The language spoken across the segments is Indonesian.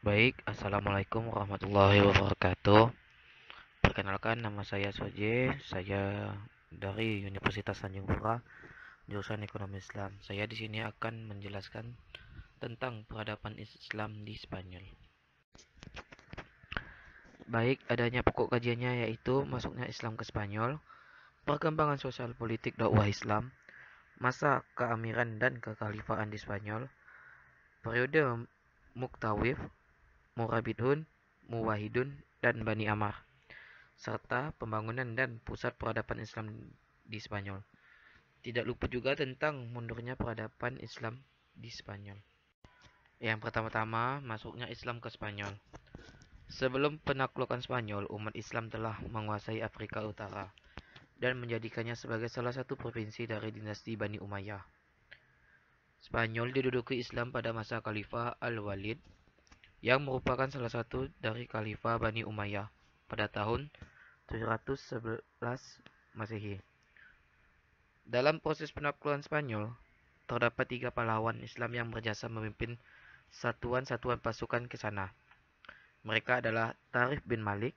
Baik, Assalamualaikum warahmatullahi wabarakatuh. Perkenalkan, nama saya Soje. Saya dari Universitas Tanjung Pura, jurusan Ekonomi Islam. Saya di sini akan menjelaskan tentang peradaban Islam di Spanyol. Baik, adanya pokok kajiannya yaitu masuknya Islam ke Spanyol, perkembangan sosial politik dakwah Islam, masa keamiran dan kekhalifaan di Spanyol, periode Muktawif, Murabidun, Muwahidun, dan Bani Amar, serta pembangunan dan pusat peradaban Islam di Spanyol. Tidak lupa juga tentang mundurnya peradaban Islam di Spanyol. Yang pertama-tama, masuknya Islam ke Spanyol. Sebelum penaklukan Spanyol, umat Islam telah menguasai Afrika Utara dan menjadikannya sebagai salah satu provinsi dari dinasti Bani Umayyah. Spanyol diduduki Islam pada masa Khalifah Al-Walid yang merupakan salah satu dari Khalifah Bani Umayyah pada tahun 711 Masehi. Dalam proses penaklukan Spanyol, terdapat 3 pahlawan Islam yang berjasa memimpin satuan-satuan pasukan ke sana. Mereka adalah Tarif bin Malik,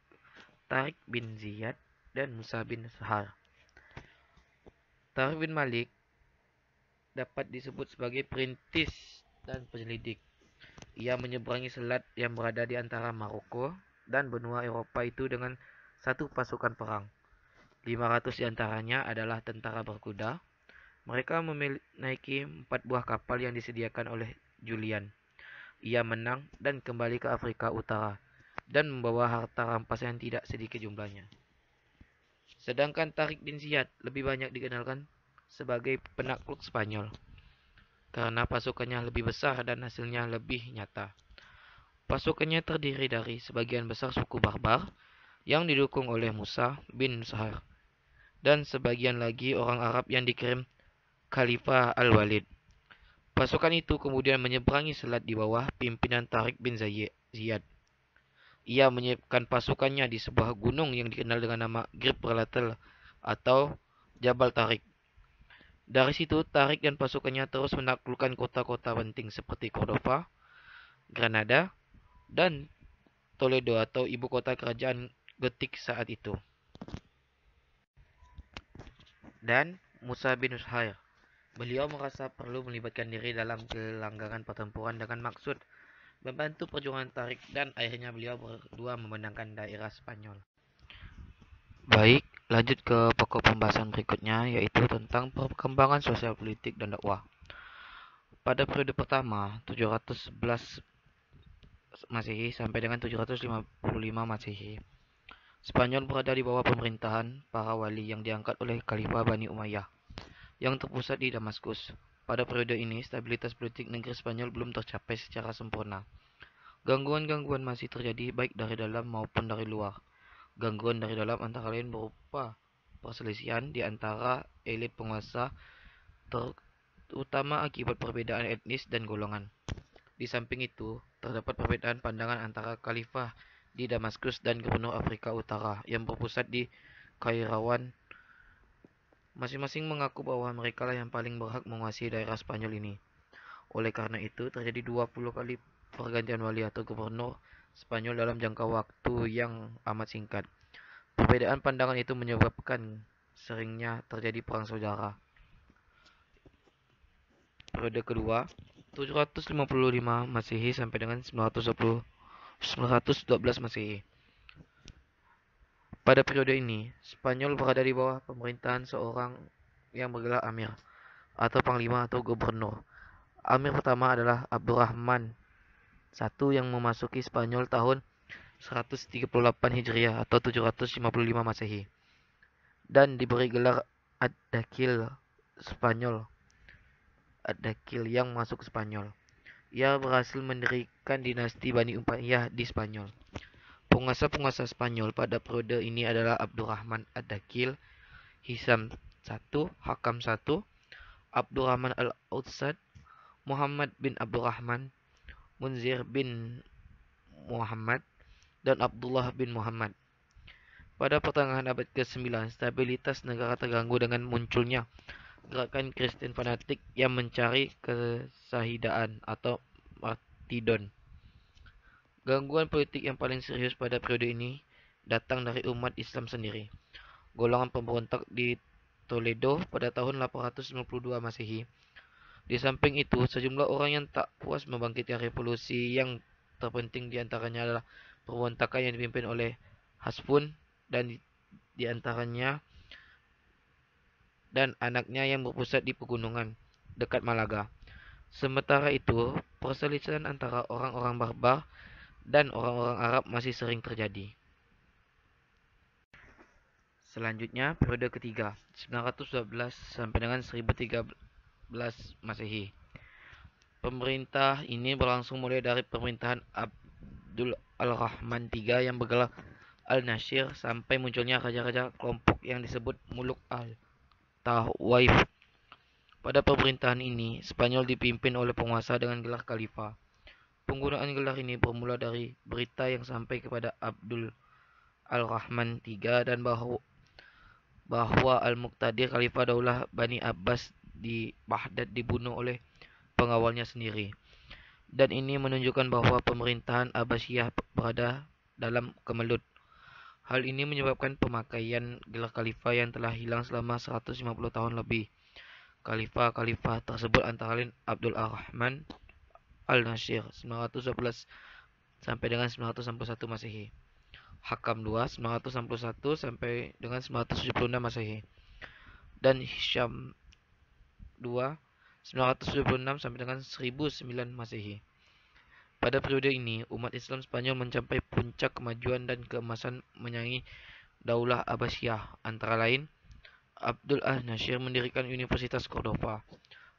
Tarik bin Ziyad, dan Musa bin Sahar. Tarif bin Malik dapat disebut sebagai perintis dan penyelidik. Ia menyeberangi selat yang berada di antara Maroko dan benua Eropa itu dengan satu pasukan perang. 500 diantaranya adalah tentara berkuda. Mereka menaiki 4 buah kapal yang disediakan oleh Julian. Ia menang dan kembali ke Afrika Utara dan membawa harta rampas yang tidak sedikit jumlahnya. Sedangkan Tarik bin Ziyad lebih banyak dikenalkan sebagai penakluk Spanyol karena pasukannya lebih besar dan hasilnya lebih nyata. Pasukannya terdiri dari sebagian besar suku Barbar yang didukung oleh Musa bin Sahar dan sebagian lagi orang Arab yang dikirim Khalifah Al-Walid. Pasukan itu kemudian menyeberangi selat di bawah pimpinan Tarik bin Ziyad. Ia menyiapkan pasukannya di sebuah gunung yang dikenal dengan nama Gibraltar atau Jabal Tarik. Dari situ, Tarik dan pasukannya terus menaklukkan kota-kota penting seperti Cordova, Granada, dan Toledo atau ibu kota kerajaan Gotik saat itu. Dan Musa bin Ushair. Beliau merasa perlu melibatkan diri dalam gelanggangan pertempuran dengan maksud membantu perjuangan Tarik dan akhirnya beliau berdua memenangkan daerah Spanyol. Baik, lanjut ke pokok pembahasan berikutnya yaitu tentang perkembangan sosial politik dan dakwah. Pada periode pertama 711 Masehi sampai dengan 755 Masehi, Spanyol berada di bawah pemerintahan para wali yang diangkat oleh Khalifah Bani Umayyah yang terpusat di Damaskus. Pada periode ini, stabilitas politik negeri Spanyol belum tercapai secara sempurna. Gangguan-gangguan masih terjadi baik dari dalam maupun dari luar. Gangguan dari dalam antara lain berupa perselisihan di antara elit penguasa, terutama akibat perbedaan etnis dan golongan. Di samping itu, terdapat perbedaan pandangan antara khalifah di Damaskus dan gubernur Afrika Utara yang berpusat di Kairawan. Masing-masing mengaku bahwa mereka lah yang paling berhak menguasai daerah Spanyol ini. Oleh karena itu, terjadi 20 kali pergantian wali atau gubernur Spanyol dalam jangka waktu yang amat singkat. Perbedaan pandangan itu menyebabkan seringnya terjadi perang saudara. Periode kedua, 755 Masehi sampai dengan 912 Masehi. Pada periode ini, Spanyol berada di bawah pemerintahan seorang yang bergelar Amir atau Panglima atau Gubernur. Amir pertama adalah Abdurrahman I yang memasuki Spanyol tahun 138 Hijriah atau 755 Masehi dan diberi gelar Ad-Dakil Spanyol. Ad-Dakil yang masuk ke Spanyol. Ia berhasil mendirikan dinasti Bani Umayyah di Spanyol. Penguasa-penguasa Spanyol pada periode ini adalah Abdurrahman Ad-Dakil, Hisam I, Hakam I, Abdurrahman Al-Autsad, Muhammad bin Abdurrahman, Munzir bin Muhammad, dan Abdullah bin Muhammad. Pada pertengahan abad ke-9, stabilitas negara terganggu dengan munculnya gerakan Kristen fanatik yang mencari kesahidaan atau martidon. Gangguan politik yang paling serius pada periode ini datang dari umat Islam sendiri. Golongan pemberontak di Toledo pada tahun 892 Masehi. Di samping itu, sejumlah orang yang tak puas membangkitkan revolusi yang terpenting di antaranya adalah pemberontakan yang dipimpin oleh Hasfun dan di antaranya dan anaknya yang berpusat di pegunungan dekat Malaga. Sementara itu, perselisihan antara orang-orang barbar dan orang-orang Arab masih sering terjadi. Selanjutnya, periode ketiga, 912 sampai dengan 1013 Masehi. Pemerintah ini berlangsung mulai dari pemerintahan Abdul Al-Rahman III yang bergelar Al-Nasir sampai munculnya raja-raja kelompok yang disebut Muluk Al-Tawaif. Pada pemerintahan ini, Spanyol dipimpin oleh penguasa dengan gelar Khalifah. Penggunaan gelar ini bermula dari berita yang sampai kepada Abdul Al-Rahman III dan bahwa Al-Muqtadir Khalifah Daulah Bani Abbas di Baghdad dibunuh oleh pengawalnya sendiri. Dan ini menunjukkan bahwa pemerintahan Abbasiyah berada dalam kemelut. Hal ini menyebabkan pemakaian gelar khalifah yang telah hilang selama 150 tahun lebih. Khalifah-khalifah tersebut antara lain Abdul Ar-Rahman Al-Nasir 911 sampai dengan 961 Masehi. Hakam II 961 sampai dengan 976 Masehi. Dan Hisham II 976 sampai dengan 1009 Masehi. Pada periode ini, umat Islam Spanyol mencapai puncak kemajuan dan keemasan menyaingi Daulah Abbasiyah. Antara lain, Abdul Al-Nasir mendirikan Universitas Cordova,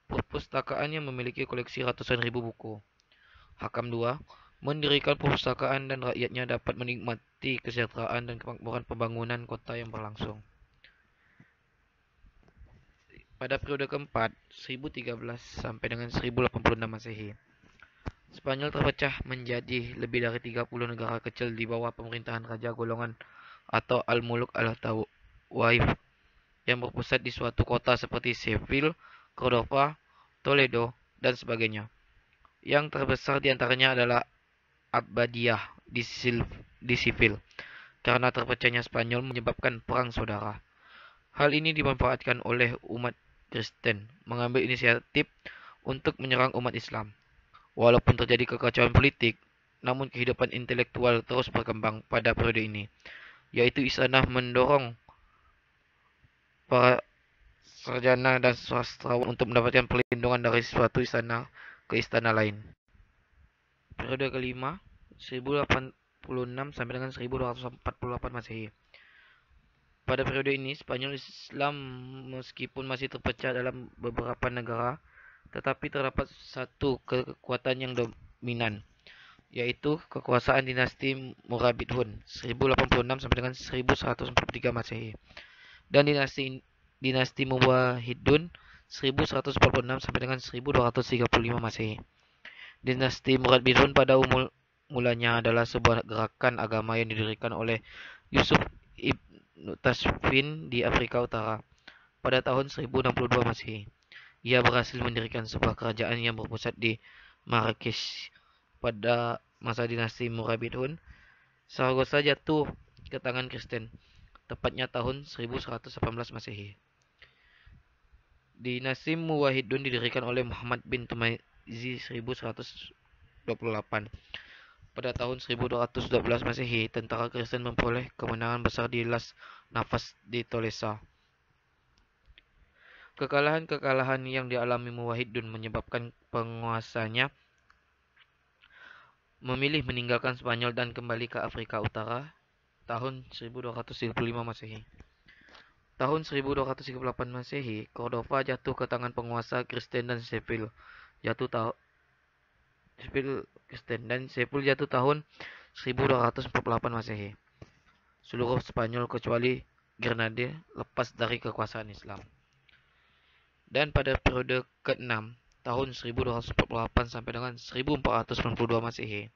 perpustakaan yang memiliki koleksi ratusan ribu buku. Hakam II mendirikan perpustakaan dan rakyatnya dapat menikmati kesejahteraan dan kemakmuran pembangunan kota yang berlangsung. Pada periode keempat, 1013 sampai dengan 1086 Masehi, Spanyol terpecah menjadi lebih dari 30 negara kecil di bawah pemerintahan raja golongan atau Al-Muluk Al-Tawaif yang berpusat di suatu kota seperti Seville, Cordova, Toledo, dan sebagainya. Yang terbesar di antaranya adalah Abbadiyah di Seville, karena terpecahnya Spanyol menyebabkan perang saudara. Hal ini dimanfaatkan oleh umat Kristen mengambil inisiatif untuk menyerang umat Islam. Walaupun terjadi kekacauan politik, namun kehidupan intelektual terus berkembang pada periode ini, yaitu Istana mendorong para sarjana dan sastrawan untuk mendapatkan perlindungan dari suatu istana ke istana lain. Periode kelima, 1086 sampai dengan 1248 Masehi. Pada periode ini, Spanyol Islam meskipun masih terpecah dalam beberapa negara, tetapi terdapat satu kekuatan yang dominan, yaitu kekuasaan dinasti Murabitun 1086 sampai dengan 1143 Masehi dan dinasti Muwahhidun 1146 sampai dengan 1235 Masehi. Dinasti Murabitun pada mulanya adalah sebuah gerakan agama yang didirikan oleh Yusuf ibn Tasfin di Afrika Utara pada tahun 1062 Masehi. Ia berhasil mendirikan sebuah kerajaan yang berpusat di Marrakesh. Pada masa dinasti Murabitun, Saragossa jatuh ke tangan Kristen, tepatnya tahun 1118 Masehi. Dinasti Muwahhidun didirikan oleh Muhammad bin Tumaizi 1128. Pada tahun 1212 Masehi, tentara Kristen memperoleh kemenangan besar di Las Navas di Tolosa. Kekalahan-kekalahan yang dialami Muwahhidun menyebabkan penguasanya memilih meninggalkan Spanyol dan kembali ke Afrika Utara tahun 1235 Masehi. Tahun 1238 Masehi, Cordova jatuh ke tangan penguasa Kristen dan Seville jatuh tahun 1248 Masehi. Seluruh Spanyol kecuali Grenada lepas dari kekuasaan Islam. Dan pada periode ke-6, tahun 1248 sampai dengan 1492 Masehi,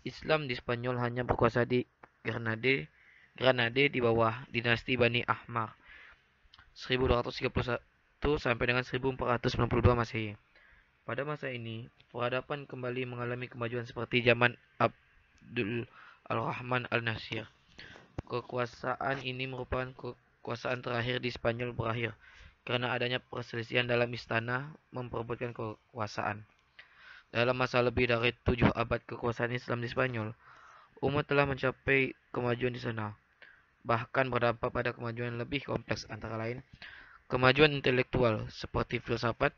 Islam di Spanyol hanya berkuasa di Granada di bawah dinasti Bani Ahmar 1231 sampai dengan 1492 Masehi. Pada masa ini, peradaban kembali mengalami kemajuan seperti zaman Abdul Al-Rahman Al-Nasir. Kekuasaan ini merupakan kekuasaan terakhir di Spanyol berakhir karena adanya perselisihan dalam istana memperebutkan kekuasaan. Dalam masa lebih dari 7 abad kekuasaan Islam di Spanyol, umat telah mencapai kemajuan di sana, bahkan berdampak pada kemajuan lebih kompleks antara lain kemajuan intelektual seperti filsafat,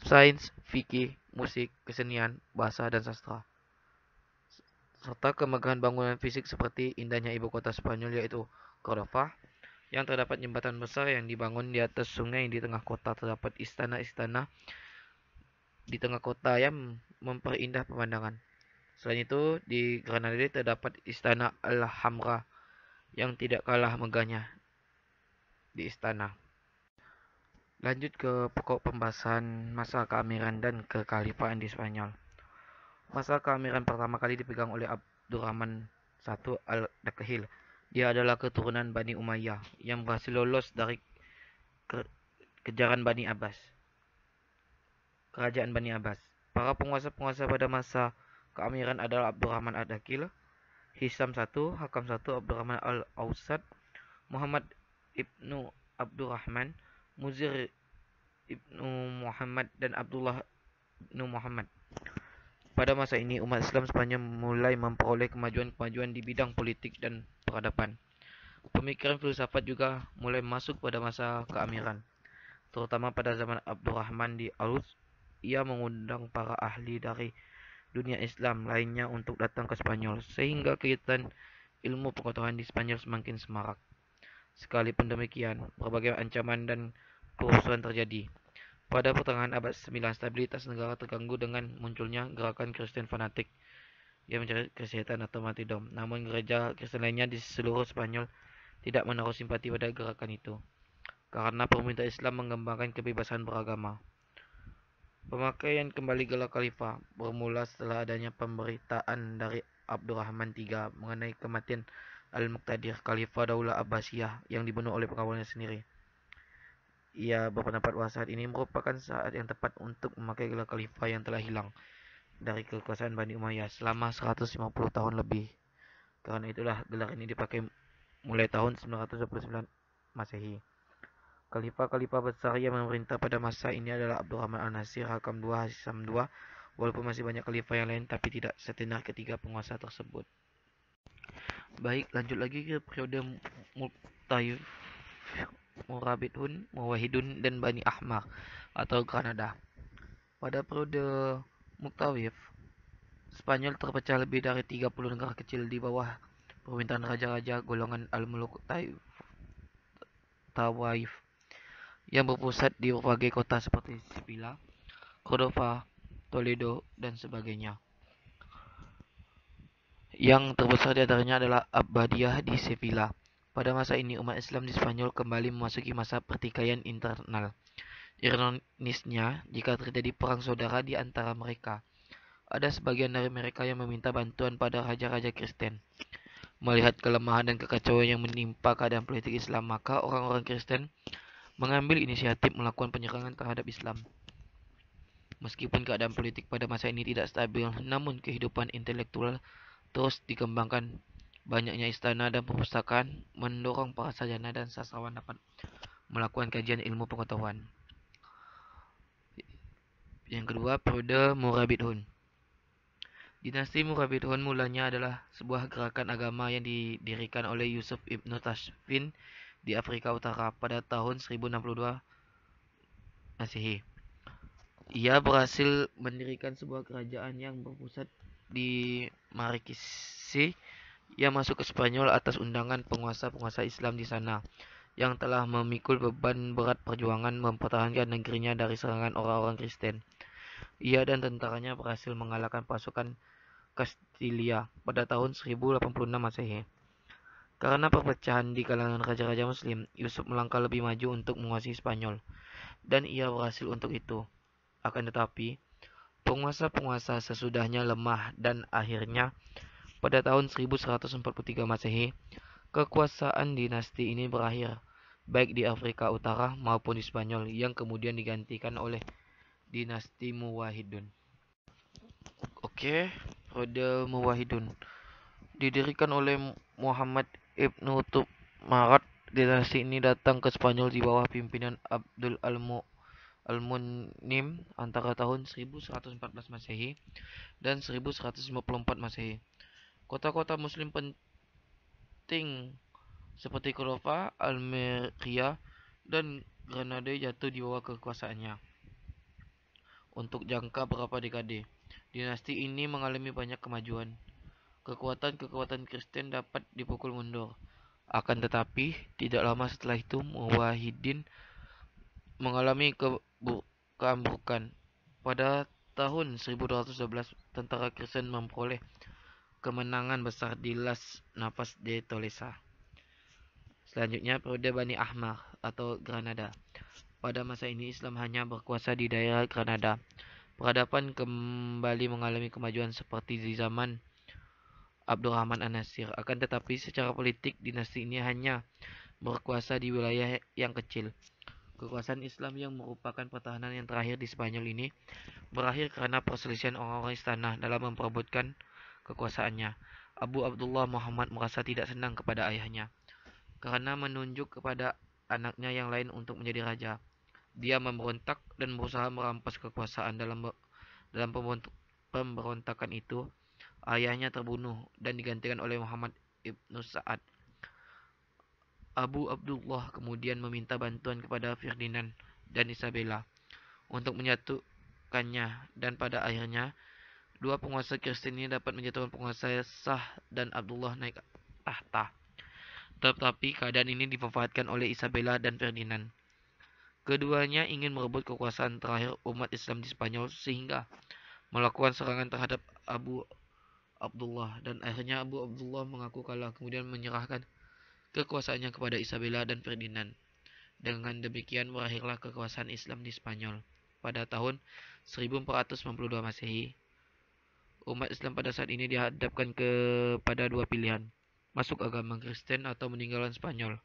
sains, fikih, musik, kesenian, bahasa, dan sastra, serta kemegahan bangunan fisik seperti indahnya ibu kota Spanyol yaitu Cordova, yang terdapat jembatan besar yang dibangun di atas sungai di tengah kota. Terdapat istana-istana di tengah kota yang memperindah pemandangan. Selain itu, di Granada terdapat Istana Alhambra yang tidak kalah megahnya di istana. Lanjut ke pokok pembahasan masa keamiran dan kekhalifahan di Spanyol. Masa keamiran pertama kali dipegang oleh Abdurrahman I Al-Dakhil. Dia adalah keturunan Bani Umayyah yang berhasil lolos dari kejaran kerajaan Bani Abbas. Para penguasa-penguasa pada masa keamiran adalah Abdurrahman Ad-Dakhil, Hisam I, Hakam I, Abdurrahman Al-Ausad, Muhammad ibnu Abdurrahman, Muzir ibnu Muhammad, dan Abdullah ibnu Muhammad. Pada masa ini, umat Islam Spanyol mulai memperoleh kemajuan-kemajuan di bidang politik dan peradaban. Pemikiran filsafat juga mulai masuk pada masa keamiran, terutama pada zaman Abdurrahman di Alus. Ia mengundang para ahli dari dunia Islam lainnya untuk datang ke Spanyol, sehingga kegiatan ilmu pengetahuan di Spanyol semakin semarak. Sekalipun demikian, berbagai ancaman dan kerusuhan terjadi. Pada pertengahan abad 9, stabilitas negara terganggu dengan munculnya gerakan Kristen fanatik yang mencari kesehatan atau martyrdom. Namun gereja Kristen lainnya di seluruh Spanyol tidak menaruh simpati pada gerakan itu, karena pemerintah Islam mengembangkan kebebasan beragama. Pemakaian kembali gelar khalifah bermula setelah adanya pemberitaan dari Abdurrahman III mengenai kematian Al-Muqtadir, Khalifah Daulah Abbasiyah yang dibunuh oleh pengawalnya sendiri. Ia berpendapat bahwa saat ini merupakan saat yang tepat untuk memakai gelar khalifah yang telah hilang dari kekuasaan Bani Umayyah selama 150 tahun lebih. Karena itulah gelar ini dipakai mulai tahun 929 Masehi. Khalifah-khalifah besar yang memerintah pada masa ini adalah Abdurrahman Al-Nasir, Hakam II, Hisam II, walaupun masih banyak khalifah yang lain tapi tidak setenar ketiga penguasa tersebut. Baik, lanjut lagi ke periode Muqtaif, Murabitun, Muwahhidun, dan Bani Ahmar atau Granada. Pada periode Muqtawif, Spanyol terpecah lebih dari 30 negara kecil di bawah pemerintahan raja-raja golongan Al-Muluk Tawaif yang berpusat di berbagai kota seperti Sevilla, Cordova, Toledo, dan sebagainya. Yang terbesar di antaranya adalah Abbadiyah di Sevilla. Pada masa ini, umat Islam di Spanyol kembali memasuki masa pertikaian internal. Ironisnya, jika terjadi perang saudara di antara mereka, ada sebagian dari mereka yang meminta bantuan pada raja-raja Kristen. Melihat kelemahan dan kekacauan yang menimpa keadaan politik Islam, maka orang-orang Kristen mengambil inisiatif melakukan penyerangan terhadap Islam. Meskipun keadaan politik pada masa ini tidak stabil, namun kehidupan intelektual terus dikembangkan. Banyaknya istana dan perpustakaan mendorong para sarjana dan sastrawan dapat melakukan kajian ilmu pengetahuan. Yang kedua, periode Murabitun. Dinasti Murabitun mulanya adalah sebuah gerakan agama yang didirikan oleh Yusuf ibn Tashfin di Afrika Utara pada tahun 1062 Masehi. Ia berhasil mendirikan sebuah kerajaan yang berpusat di Marikisi yang masuk ke Spanyol atas undangan penguasa-penguasa Islam di sana yang telah memikul beban berat perjuangan mempertahankan negerinya dari serangan orang-orang Kristen. Ia dan tentaranya berhasil mengalahkan pasukan Kastilia pada tahun 1086 Masehi. Karena perpecahan di kalangan raja-raja Muslim, Yusuf melangkah lebih maju untuk menguasai Spanyol, dan ia berhasil untuk itu. Akan tetapi, penguasa-penguasa sesudahnya lemah dan akhirnya pada tahun 1143 Masehi, kekuasaan dinasti ini berakhir, baik di Afrika Utara maupun di Spanyol, yang kemudian digantikan oleh dinasti Muwahhidun. Oke, periode Muwahhidun didirikan oleh Muhammad Ibnu Tumarat. Dinasti ini datang ke Spanyol di bawah pimpinan Abdul Al-Munim antara tahun 1114 Masehi dan 1154 Masehi. Kota-kota muslim penting seperti Cordova, Almeria, dan Granada jatuh di bawah kekuasaannya untuk jangka beberapa dekade. Dinasti ini mengalami banyak kemajuan. Kekuatan-kekuatan Kristen dapat dipukul mundur. Akan tetapi, tidak lama setelah itu Muwahhidin mengalami keambukan. Pada tahun 1212, tentara Kristen memperoleh kemenangan besar di Las Navas de Tolosa. Selanjutnya, periode Bani Ahmar atau Granada. Pada masa ini Islam hanya berkuasa di daerah Granada. Peradaban kembali mengalami kemajuan seperti di zaman Abdurrahman An-Nasir. Akan tetapi secara politik dinasti ini hanya berkuasa di wilayah yang kecil. Kekuasaan Islam yang merupakan pertahanan yang terakhir di Spanyol ini berakhir karena perselisihan orang-orang istana dalam memperebutkan kekuasaannya. Abu Abdullah Muhammad merasa tidak senang kepada ayahnya karena menunjuk kepada anaknya yang lain untuk menjadi raja. Dia memberontak dan berusaha merampas kekuasaan. Dalam pemberontakan itu, ayahnya terbunuh dan digantikan oleh Muhammad ibnu Sa'ad. Abu Abdullah kemudian meminta bantuan kepada Ferdinand dan Isabella untuk menyatukannya, dan pada akhirnya dua penguasa Kristen ini dapat menjatuhkan penguasa sah dan Abdullah naik tahta. Tetapi keadaan ini dimanfaatkan oleh Isabella dan Ferdinand. Keduanya ingin merebut kekuasaan terakhir umat Islam di Spanyol sehingga melakukan serangan terhadap Abu Abdullah, dan akhirnya Abu Abdullah mengaku kalah kemudian menyerahkan kekuasaannya kepada Isabella dan Ferdinand. Dengan demikian berakhirlah kekuasaan Islam di Spanyol. Pada tahun 1492 Masehi, umat Islam pada saat ini dihadapkan kepada dua pilihan, masuk agama Kristen atau meninggalkan Spanyol.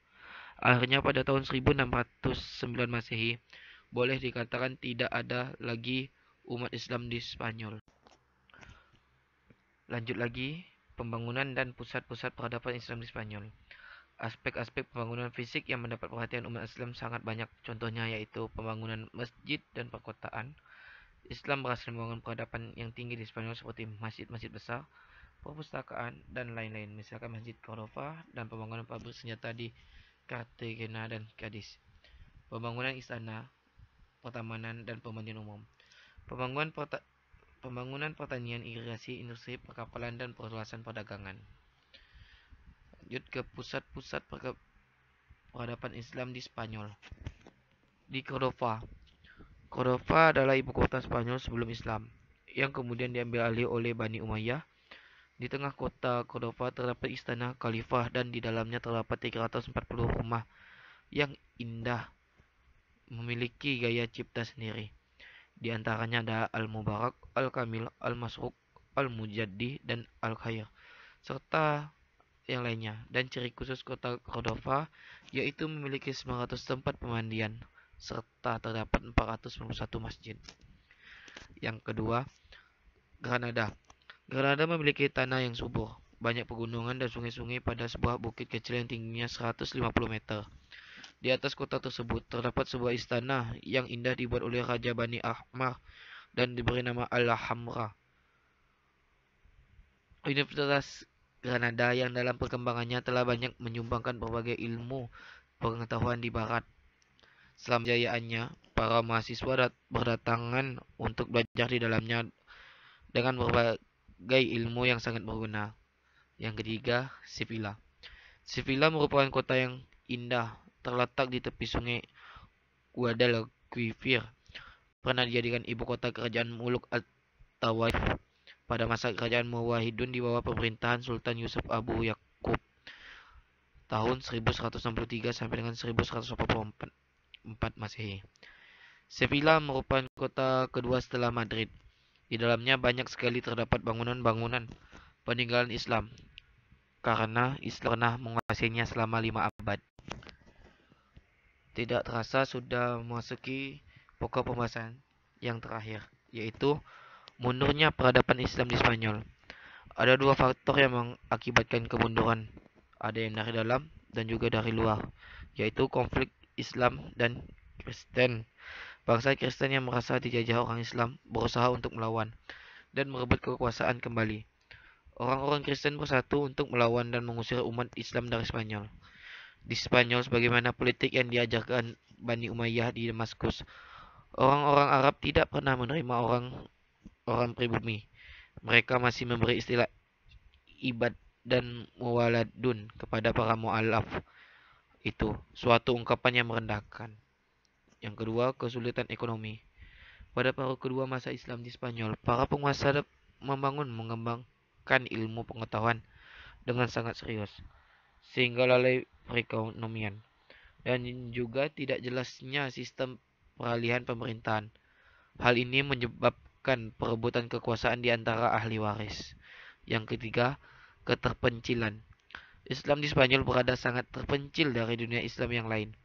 Akhirnya pada tahun 1609 Masehi, boleh dikatakan tidak ada lagi umat Islam di Spanyol. Lanjut lagi, pembangunan dan pusat-pusat peradaban Islam di Spanyol. Aspek-aspek pembangunan fisik yang mendapat perhatian umat Islam sangat banyak. Contohnya yaitu pembangunan masjid dan perkotaan. Islam berhasil membangun peradaban yang tinggi di Spanyol seperti masjid-masjid besar, perpustakaan, dan lain-lain. Misalkan Masjid Cordova dan pembangunan pabrik senjata di Cartagena dan Cadiz. Pembangunan istana, pertamanan, dan pemandian umum. Pembangunan pertanian, irigasi, industri, perkapalan, dan perluasan perdagangan. Lanjut ke pusat-pusat peradaban Islam di Spanyol. Di Cordova. Cordova adalah ibu kota Spanyol sebelum Islam, yang kemudian diambil alih oleh Bani Umayyah. Di tengah kota Cordova terdapat istana khalifah dan di dalamnya terdapat 340 rumah yang indah, memiliki gaya cipta sendiri. Di antaranya ada Al-Mubarak, Al-Kamil, Al-Masruk, Al-Mujaddi, dan Al-Khair, serta yang lainnya. Dan ciri khusus kota Cordova yaitu memiliki 900 tempat pemandian serta terdapat 491 masjid. Yang kedua, Granada. Granada memiliki tanah yang subur, banyak pegunungan dan sungai-sungai pada sebuah bukit kecil yang tingginya 150 meter. Di atas kota tersebut terdapat sebuah istana yang indah dibuat oleh Raja Bani Ahmar dan diberi nama Alhambra. Universitas Granada yang dalam perkembangannya telah banyak menyumbangkan berbagai ilmu pengetahuan di barat. Selama jayaannya, para mahasiswa berdatangan untuk belajar di dalamnya dengan berbagai ilmu yang sangat berguna. Yang ketiga, Sevilla. Sevilla merupakan kota yang indah, terletak di tepi sungai Guadalquivir. Pernah dijadikan ibu kota kerajaan Muluk At-Tawaif pada masa kerajaan Muwahhidun di bawah pemerintahan Sultan Yusuf Abu Yaqub tahun 1163 sampai dengan 1184 Masehi. Sevilla merupakan kota kedua setelah Madrid. Di dalamnya banyak sekali terdapat bangunan-bangunan peninggalan Islam karena Islam pernah menguasainya selama 5 abad. Tidak terasa sudah memasuki pokok pembahasan, yang terakhir, yaitu mundurnya peradaban Islam di Spanyol. Ada dua faktor yang mengakibatkan kemunduran. Ada yang dari dalam dan juga dari luar, yaitu konflik Islam dan Kristen. Bangsa Kristen yang merasa dijajah orang Islam berusaha untuk melawan dan merebut kekuasaan kembali. Orang-orang Kristen bersatu untuk melawan dan mengusir umat Islam dari Spanyol. Di Spanyol, sebagaimana politik yang diajarkan Bani Umayyah di Damaskus, orang-orang Arab tidak pernah menerima orang pribumi. Mereka masih memberi istilah ibad dan muwaladun kepada para mu'alaf. Itu suatu ungkapan yang merendahkan. Yang kedua, kesulitan ekonomi. Pada paruh kedua masa Islam di Spanyol, para penguasa mengembangkan ilmu pengetahuan dengan sangat serius, sehingga lalai perekonomian dan juga tidak jelasnya sistem peralihan pemerintahan. Hal ini menyebabkan perebutan kekuasaan di antara ahli waris. Yang ketiga, keterpencilan. Islam di Spanyol berada sangat terpencil dari dunia Islam yang lain.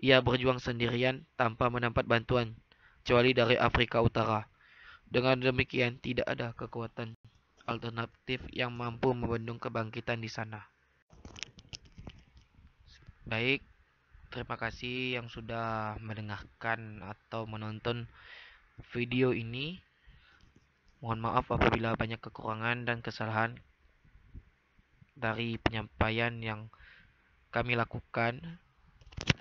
Ia berjuang sendirian tanpa mendapat bantuan, kecuali dari Afrika Utara. Dengan demikian, tidak ada kekuatan alternatif yang mampu membendung kebangkitan di sana. Baik, terima kasih yang sudah mendengarkan atau menonton video ini. Mohon maaf apabila banyak kekurangan dan kesalahan dari penyampaian yang kami lakukan.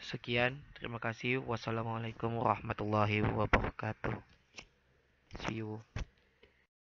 Sekian, terima kasih. Wassalamualaikum warahmatullahi wabarakatuh. See you.